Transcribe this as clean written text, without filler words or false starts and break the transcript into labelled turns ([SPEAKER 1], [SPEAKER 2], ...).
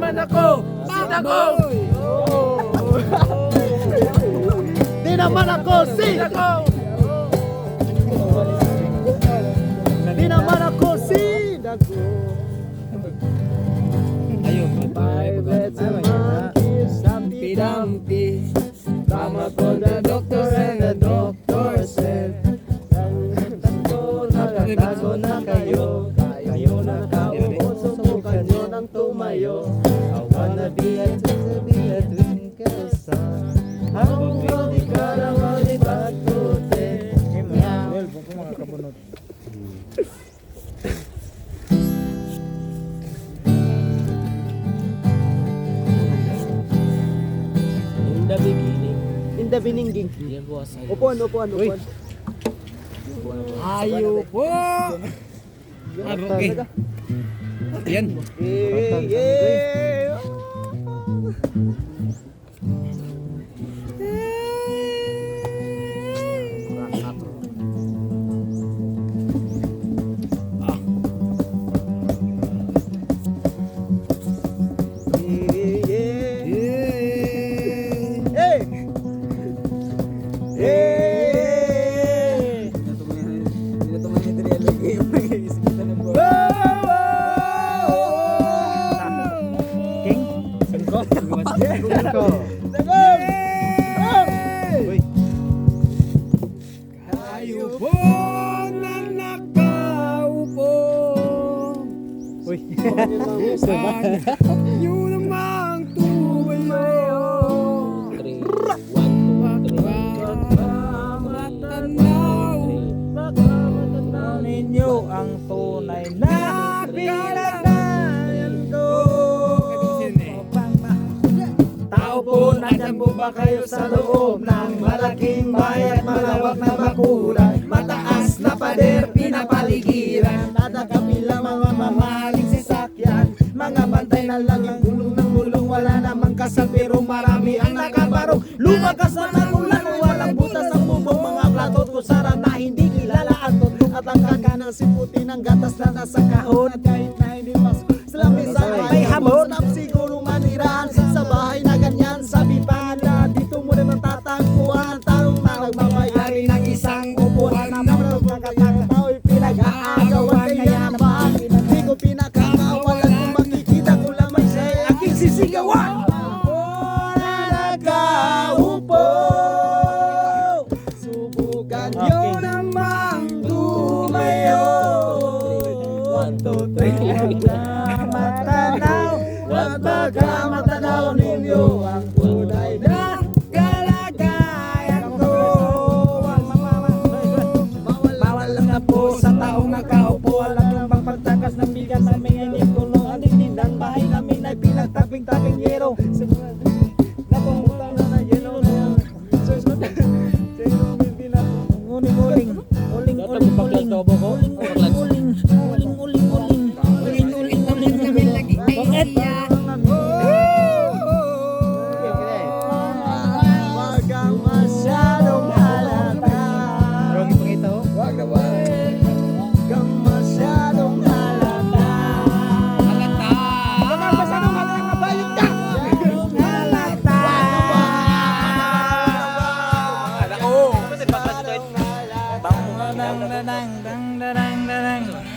[SPEAKER 1] naman ako. Sit ako.
[SPEAKER 2] Di naman ako
[SPEAKER 1] Sit ako.
[SPEAKER 2] Di naman ako ako.
[SPEAKER 1] Ayun,
[SPEAKER 2] Pirates and monkeys, Humpty Dumpty. Tama po the doctor and the doctor said, nakatago na kayo. Kayo nakaupo, subukan nyo ng tumayo. I wanna be a twinkle star. Ang di ka naman ipagtuti.
[SPEAKER 3] Well, buko mga kabunot.
[SPEAKER 1] in the beginning.
[SPEAKER 2] In the beginning.
[SPEAKER 1] Yan po sa
[SPEAKER 2] Upuan.
[SPEAKER 1] Ayo po. Okay. Yan.
[SPEAKER 2] Yeah.
[SPEAKER 1] Kayo po na nakaupo. Saan nyo namang tumayo.
[SPEAKER 3] Matanaw ninyo ang tunay na pinagdayan ko. Tao po, nandyan po ba kayo sa loob ng malaking bahay at malawak na bakuran? Mataas na pader, pinapaligiran. Nada kapila mga mamahaling sasakyan. Mga bantay na lang ang gulong ng gulong. Wala namang kasal pero marami ang nakabarong. Lumakas na ng ulan, walang butas ang bubong. Mga platot kusara na hindi kilala at tutok. At ang kaganang siputi ng gatas na nasa kahon. At kahit na hindi mas lamisa may hamon. Siguro manirahan sa bahay na ganyan. Sabi pa na dito mo naman tatagpuan. Tarong na nagmamayari ng isang upuan. Na magkakatao'y pinag-aagawan. Kaya naman hindi ko pinakakawalan. Kung makikita ko lang may say aking sisigawan. Nagkaupo, subukan nyo namang tumayo. 1, 2, 3, matanaw. At baka matanaw ninyo ang tunay na kalagayan ko. Bawal lang na po sa taong nakaupo. Alam nyo bang pagtakas ng bigas na may inip kulo. Ang tindahan bahay namin ay pinagtaping-taping yero. Napungutang na yelo na yan. Uling-uling. Wag kang masyadong halata. Wag kang masyadong halata. Wag kang masyadong halata. Bayot ka. Masyadong halata. Masyadong halata.